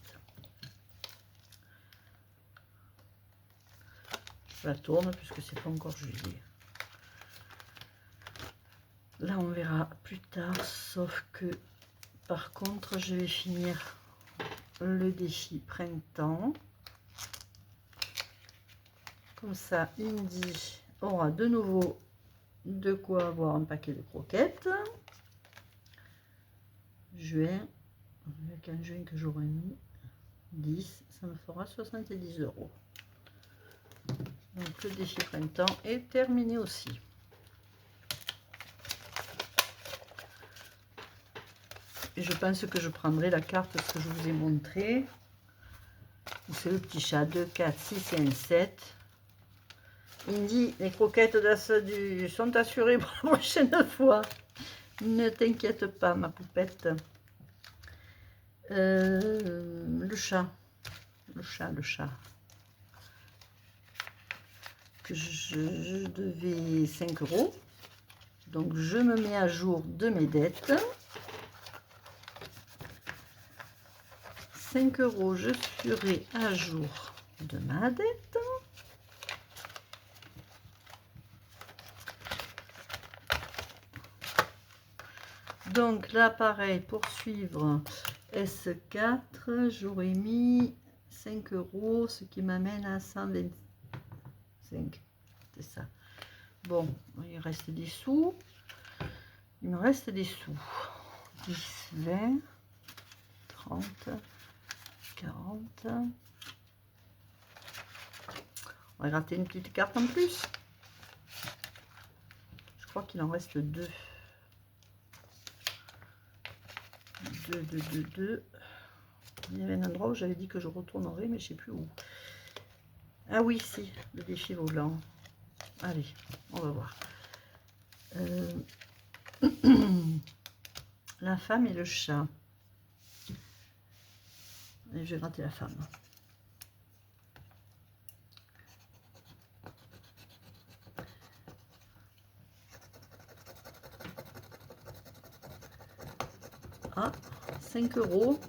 Je la tourne puisque c'est pas encore juillet. Là, on verra plus tard, sauf que par contre, je vais finir le défi printemps. Comme ça, Indy aura de nouveau de quoi avoir un paquet de croquettes. Juin, avec un juin que j'aurais mis 10, ça me fera 70 €. Donc le défi printemps est terminé aussi. Et je pense que je prendrai la carte que je vous ai montré. C'est le petit chat, 2, 4, 6 et un 7. Il me dit, les croquettes sont assurées pour la prochaine fois. Ne t'inquiète pas, ma poupette. Le chat. Que je devais 5 €. Donc, je me mets à jour de mes dettes. 5 €, je serai à jour de ma dette. Donc là, pareil, pour suivre S4, j'aurais mis 5 €, ce qui m'amène à 125. C'est ça. Bon, il reste des sous. Il me reste des sous. 10, 20, 30, 40. On va gratter une petite carte en plus. Je crois qu'il en reste 2. 2. Il y avait un endroit où j'avais dit que je retournerais, mais je ne sais plus où. Ah oui, si, le défi volant. Allez, on va voir. La femme et le chat. Et je vais gratter la femme. Ah, 5 €.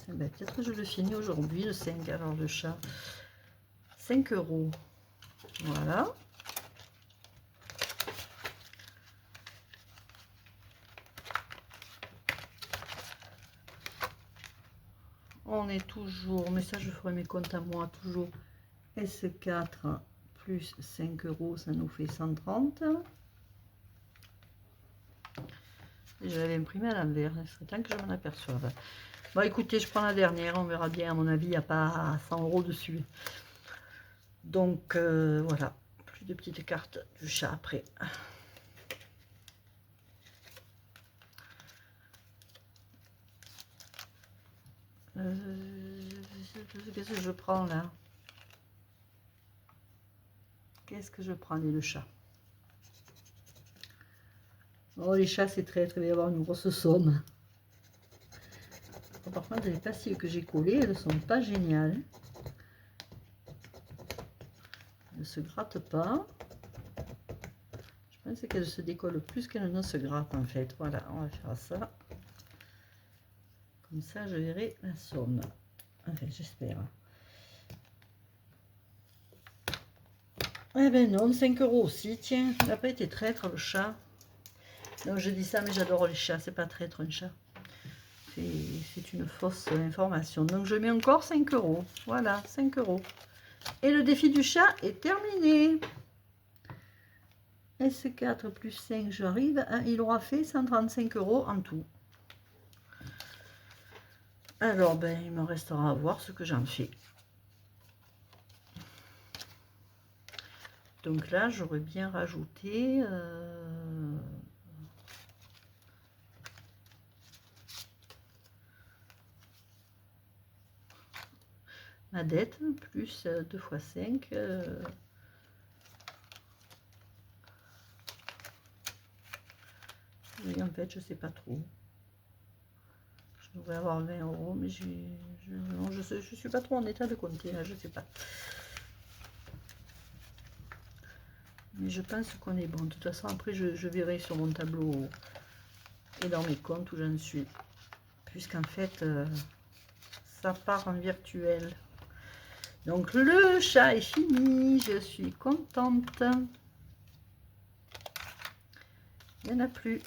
Ben, peut-être que je le finis aujourd'hui, le 5, alors le chat. 5 €. Voilà. On est toujours, mais ça je ferai mes comptes à moi, toujours S4 plus 5 €, ça nous fait 130. Et je l'avais imprimé à l'envers, il serait temps que je m'en aperçoive. Bon écoutez, je prends la dernière, on verra bien, à mon avis, il n'y a pas 100 € dessus. Donc voilà, plus de petites cartes du chat après. Qu'est-ce que je prends là? Qu'est-ce que je prends, le chat? Oh, les chats, c'est très, il va y avoir une grosse somme. Par contre, les pastilles que j'ai collées, elles ne sont pas géniales. Elles ne se grattent pas. Je pense qu'elles se décollent plus qu'elles ne se grattent, en fait. Voilà, on va faire ça. Comme ça, je verrai la somme. Enfin, j'espère. Eh ben non, 5 € aussi. Tiens, il n'a pas été traître, le chat. Donc, je dis ça, mais j'adore les chats. C'est pas traître, un chat. C'est une fausse information. Donc, je mets encore 5 €. Voilà, 5 €. Et le défi du chat est terminé. S4 plus 5, j'arrive. Il aura fait 135 € en tout. Alors, ben, il me restera à voir ce que j'en fais. Donc là, j'aurais bien rajouté... ma dette, plus 2 fois 5. Oui, en fait, je sais pas trop. Je devrais avoir 20 €, mais je suis pas trop en état de compter, là, je sais pas. Mais je pense qu'on est bon. De toute façon, après, je verrai sur mon tableau et dans mes comptes où j'en suis. Puisqu'en fait, ça part en virtuel. Donc, le chat est fini. Je suis contente. Il n'y en a plus.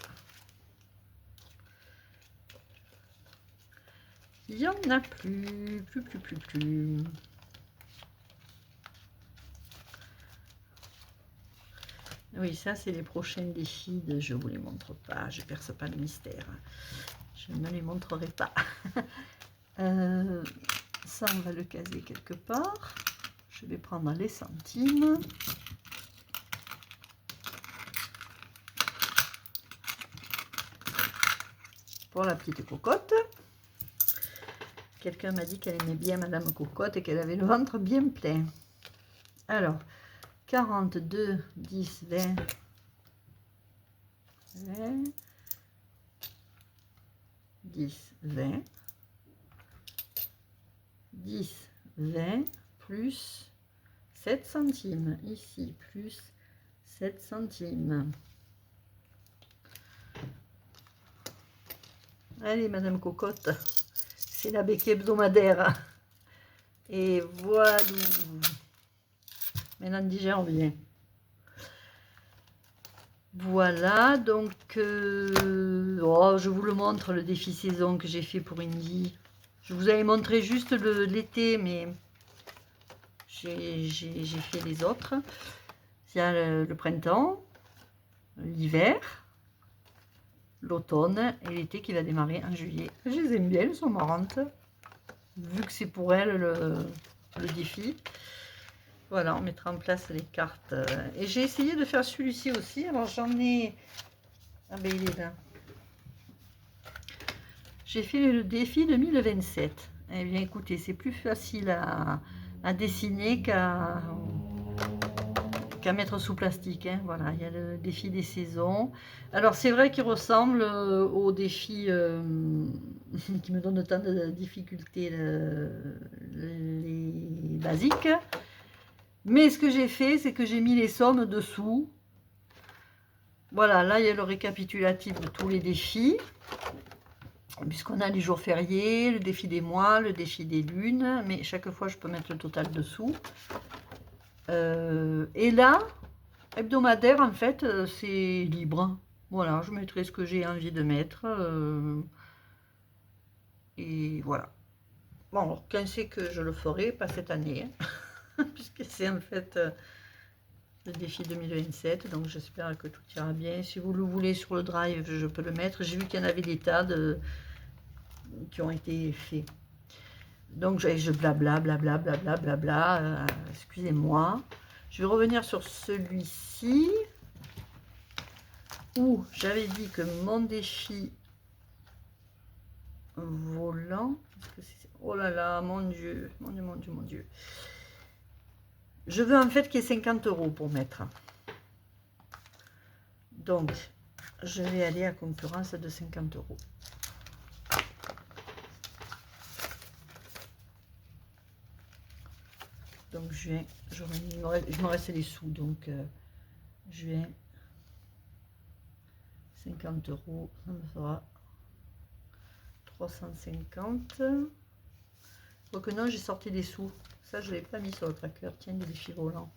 Il n'y en a plus. Plus. Oui, ça, c'est les prochains défis. Je ne vous les montre pas. Je ne perce pas le mystère. Je ne les montrerai pas. Ça, on va le caser quelque part. Je vais prendre les centimes. pour la petite cocotte. Quelqu'un m'a dit qu'elle aimait bien Madame Cocotte et qu'elle avait le ventre bien plein. Alors, 42, 10, 20, 20, 10, 20, 10, 20, plus 7 centimes. Ici, plus 7 centimes. Allez, Madame Cocotte, c'est la béquille hebdomadaire. Et voilà. Maintenant, digère bien. Voilà, donc, oh, je vous le montre, le défi saison que j'ai fait pour Indy. Je vous avais montré juste l'été, mais j'ai fait les autres. Il y a le printemps, l'hiver, l'automne et l'été qui va démarrer en juillet. Je les aime bien, elles sont marrantes, vu que c'est pour elles le défi. Voilà, on mettra en place les cartes. Et j'ai essayé de faire celui-ci aussi. Alors j'en ai... Ah ben il est là. J'ai fait le défi 2027. Eh bien écoutez, c'est plus facile à dessiner qu'à mettre sous plastique. Hein. Voilà, il y a le défi des saisons. Alors c'est vrai qu'il ressemble au défi qui me donne tant de difficultés, les basiques. Mais ce que j'ai fait, c'est que j'ai mis les sommes dessous. Voilà, là, il y a le récapitulatif de tous les défis. Puisqu'on a les jours fériés, le défi des mois, le défi des lunes. Mais chaque fois, je peux mettre le total dessous. Et là, hebdomadaire, en fait, c'est libre. Voilà, je mettrai ce que j'ai envie de mettre. Et voilà. Bon, alors, quand c'est que je le ferai, pas cette année. Hein. Puisque c'est en fait le défi 2027, donc j'espère que tout ira bien. Si vous le voulez sur le drive, je peux le mettre. J'ai vu qu'il y en avait des tas qui ont été faits. Donc je blabla, blabla, blabla, blabla, excusez-moi. Je vais revenir sur celui-ci, où j'avais dit que mon défi volant, oh là là, mon Dieu, mon Dieu, mon Dieu, mon Dieu. Je veux en fait qu'il y ait 50 € pour mettre. Donc, je vais aller à concurrence de 50 €. Donc, juin, il me reste les sous. Donc, juin, 50 €, ça me fera 350. Donc, non, j'ai sorti des sous. Ça, je ne l'ai pas mis sur le tracker. Tiens, des défis volants.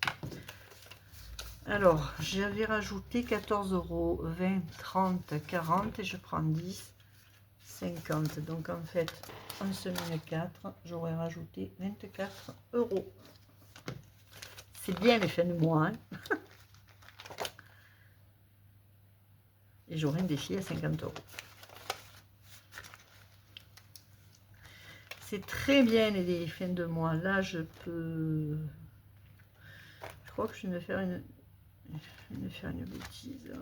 Alors, j'avais rajouté 14 €, 20, 30, 40 et je prends 10, 50. Donc, en fait, en semaine 4, j'aurais rajouté 24 €. C'est bien les fins de mois. Hein. Et j'aurai un défi à 50 €. C'est très bien les fins de mois. Là, je peux... Je crois que je vais me faire une bêtise.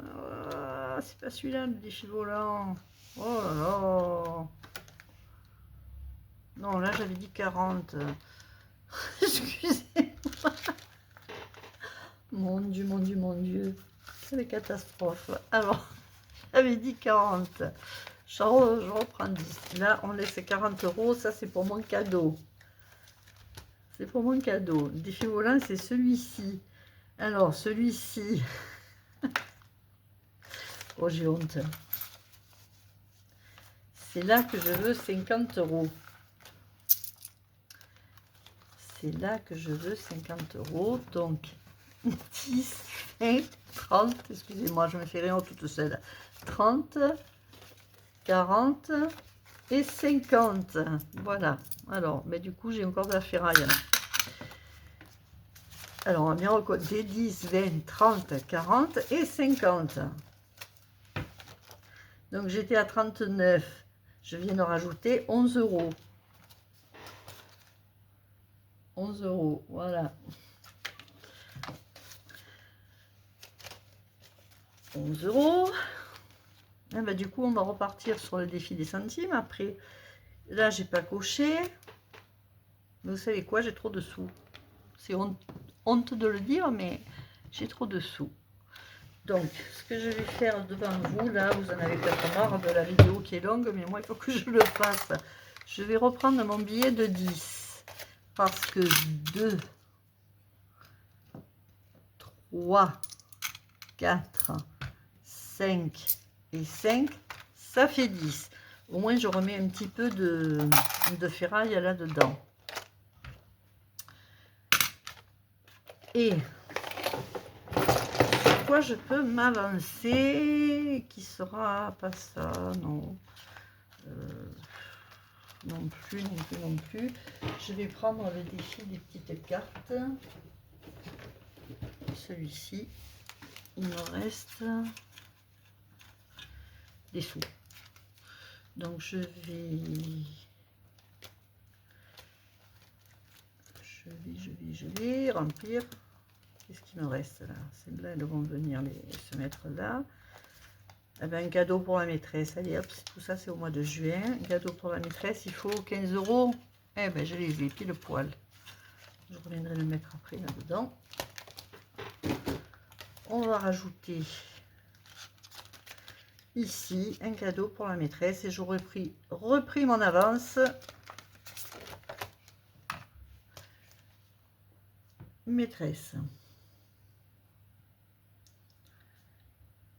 Ah, c'est pas celui-là, le défi volant. Oh là là. Non, là, j'avais dit 40. Excusez-moi. Mon Dieu, mon Dieu, mon Dieu. Quelle catastrophe. Alors, j'avais dit 40. Je reprends 10. Là, on laisse 40 €. Ça, c'est pour mon cadeau. C'est pour mon cadeau. Le défi volant, c'est celui-ci. Alors, celui-ci... Oh, j'ai honte. C'est là que je veux 50 €. C'est là que je veux 50 €. Donc, 10, 20, 30. Excusez-moi, je me fais rien toute seule. 30, 40 et 50. Voilà. Alors, mais du coup, j'ai encore de la ferraille. Alors, on va bien recompter 10, 20, 30, 40 et 50. Donc, j'étais à 39. Je viens de rajouter 11 €. 11 €, voilà. 11 €. Ah bah, du coup, on va repartir sur le défi des centimes. Après, là, j'ai pas coché. Mais vous savez quoi, j'ai trop de sous. C'est honte de le dire, mais j'ai trop de sous. Donc, ce que je vais faire devant vous, là, vous en avez peut-être marre de la vidéo qui est longue, mais moi, il faut que je le fasse. Je vais reprendre mon billet de 10. Parce que 2, 3, 4, 5 et 5, ça fait 10. Au moins, je remets un petit peu de ferraille là-dedans. Et quoi je peux m'avancer qui sera pas ça, non. Non plus, non plus, non plus. Je vais prendre le défi des petites cartes. Celui-ci, il me reste des sous. Donc je vais remplir. Qu'est-ce qui me reste là? Celles-là, elles vont venir se mettre là. Eh ben, un cadeau pour la maîtresse. Allez hop, tout ça c'est au mois de juin. Un cadeau pour la maîtresse, il faut 15 €. Eh ben, je les ai pile poil. Je reviendrai le mettre après là-dedans. On va rajouter ici un cadeau pour la maîtresse et j'aurais repris mon avance. Maîtresse.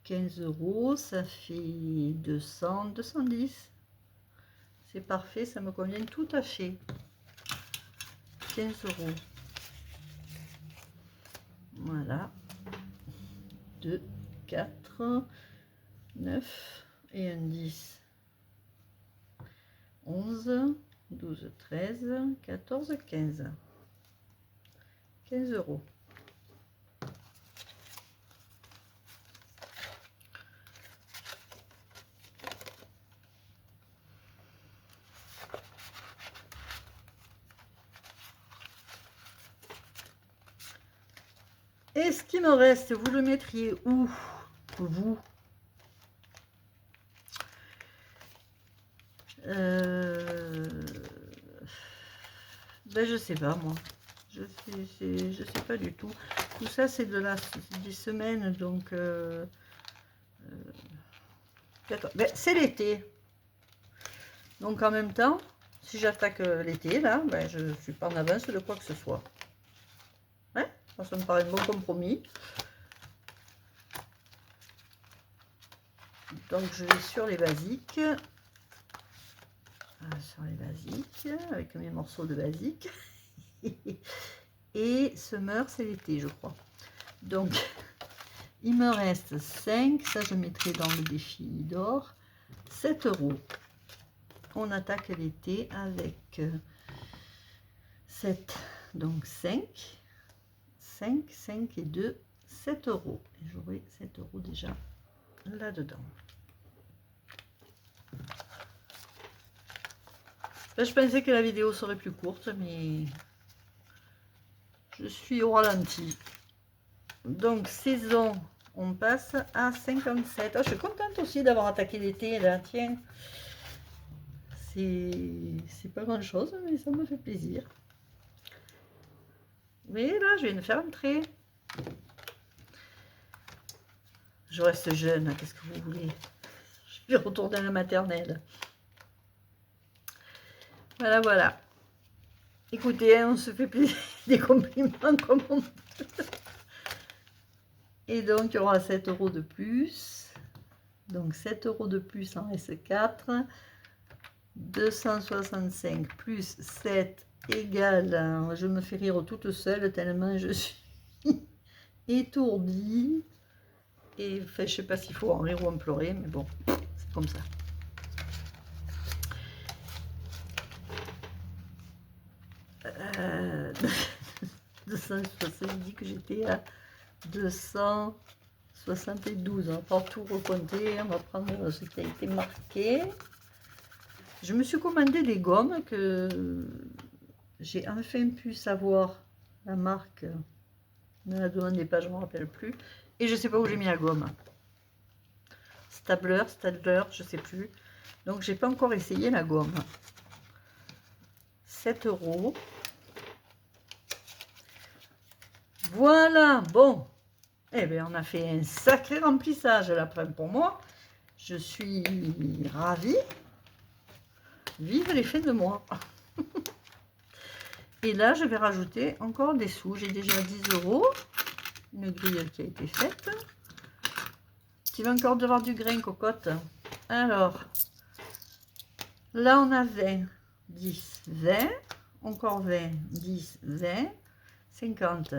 15 €, ça fait 200, 210. C'est parfait, ça me convient tout à fait. 15 €. Voilà. 2, 4, 9 et un 10. 11, 12, 13, 14, 15. 15 €. Et ce qui me reste, vous le mettriez où, vous? Ben je sais pas moi. Je sais pas du tout. Tout ça c'est des semaines, donc ben, c'est l'été. Donc en même temps, si j'attaque l'été là, ben, je ne suis pas en avance de quoi que ce soit. Hein? Ça me paraît un bon compromis. Donc je vais sur les basiques. Sur les basiques, avec mes morceaux de basique. Et Summer, c'est l'été, je crois. Donc, il me reste 5. Ça, je mettrai dans le défi d'or. 7 €. On attaque l'été avec 7. Donc, 5. 5, 5 et 2, 7 €. Et j'aurai 7 € déjà là-dedans. Là, je pensais que la vidéo serait plus courte, mais je suis au ralenti. Donc, saison, on passe à 57. Oh, je suis contente aussi d'avoir attaqué l'été, là, tiens. C'est pas grand-chose, mais ça me fait plaisir. Mais là, je viens de faire un trait. Je reste jeune, qu'est-ce que vous voulez? Je vais retourner à la maternelle. Voilà, voilà. Écoutez, hein, on se fait plaisir, des compliments comme on peut. Et donc, il y aura 7 € de plus. Donc, 7 € de plus en reste 4. 265 plus 7 égale... Je me fais rire toute seule tellement je suis étourdie. Et enfin, je sais pas s'il faut en rire ou en pleurer, mais bon, c'est comme ça. 270 que j'étais à 272. On va pas tout recompter, on va prendre ce qui a été marqué. Je me suis commandé des gommes que j'ai enfin pu savoir la marque. Ne la demandez pas, je ne me rappelle plus. Et je sais pas où j'ai mis la gomme. Stadler, je sais plus. Donc, j'ai pas encore essayé la gomme. 7 €. Voilà, bon. Eh bien, on a fait un sacré remplissage l'après pour moi. Je suis ravie. Vive les fins de mois. Et là, je vais rajouter encore des sous. J'ai déjà 10 €. Une grille qui a été faite. Tu vas encore devoir du grain, cocotte. Alors, là, on a 20, 10, 20. Encore 20, 10, 20. 50,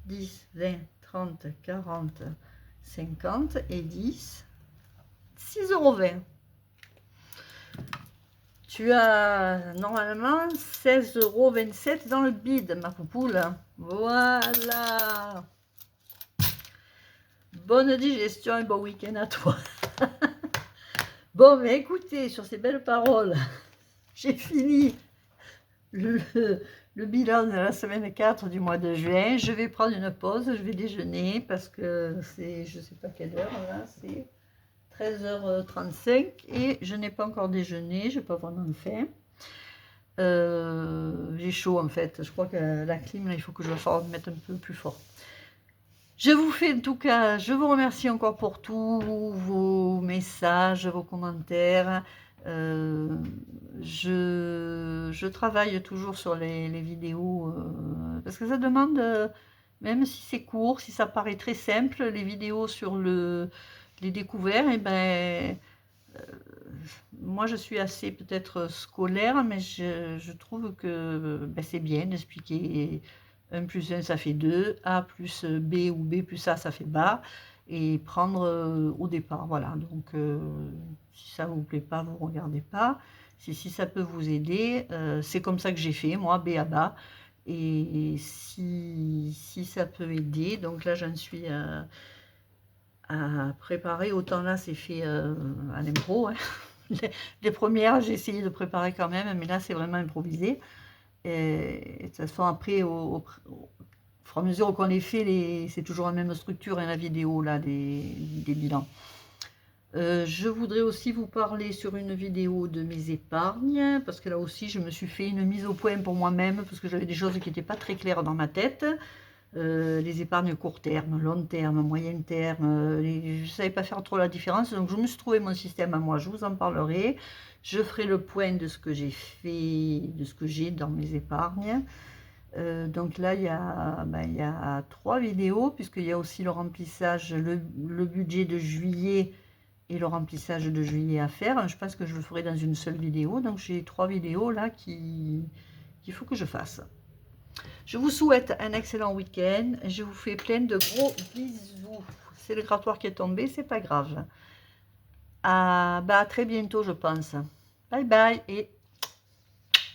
10, 20, 30, 40, 50 et 10. 6,20 €. Tu as normalement 16,27 € dans le bide, ma poupoule. Voilà. Bonne digestion et bon week-end à toi. Bon, mais écoutez, sur ces belles paroles, j'ai fini le bilan de la semaine 4 du mois de juin. Je vais prendre une pause, je vais déjeuner parce que c'est, je ne sais pas quelle heure, là, c'est 13h35 et je n'ai pas encore déjeuné, je n'ai pas vraiment faim. J'ai chaud en fait, je crois que la clim, là, il faut que je la mette un peu plus fort. Je vous fais en tout cas, je vous remercie encore pour tous vos messages, vos commentaires. Je travaille toujours sur les vidéos parce que ça demande, même si c'est court, si ça paraît très simple, les vidéos sur les découvertes, et ben, moi je suis assez peut-être scolaire, mais je trouve que ben, c'est bien d'expliquer 1 plus 1 ça fait 2, A plus B ou B plus A ça fait bas, et prendre au départ, voilà. Donc si ça vous plaît pas, vous regardez pas. Si ça peut vous aider, c'est comme ça que j'ai fait, moi, B à bas. Et si ça peut aider, donc là j'en suis à préparer, autant là c'est fait à l'impro, hein. Les premières j'ai essayé de préparer quand même, mais là c'est vraiment improvisé. Et de toute façon après au fur et à mesure qu'on les fait, c'est toujours la même structure, hein, la vidéo là des bilans. Je voudrais aussi vous parler sur une vidéo de mes épargnes, parce que là aussi je me suis fait une mise au point pour moi-même, parce que j'avais des choses qui n'étaient pas très claires dans ma tête. Les épargnes court terme, long terme, moyen terme, je ne savais pas faire trop la différence, donc je me suis trouvé mon système à moi, je vous en parlerai. Je ferai le point de ce que j'ai fait, de ce que j'ai dans mes épargnes. Donc là, il y a 3 vidéos, puisqu'il y a aussi le remplissage, le budget de juillet et le remplissage de juillet à faire. Je pense que je le ferai dans une seule vidéo, donc j'ai 3 vidéos là qu'il faut que je fasse. Je vous souhaite un excellent week-end. Je vous fais plein de gros bisous. C'est le grattoir qui est tombé, c'est pas grave. À très bientôt, je pense. Bye bye et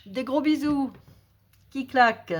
des gros bisous qui claquent.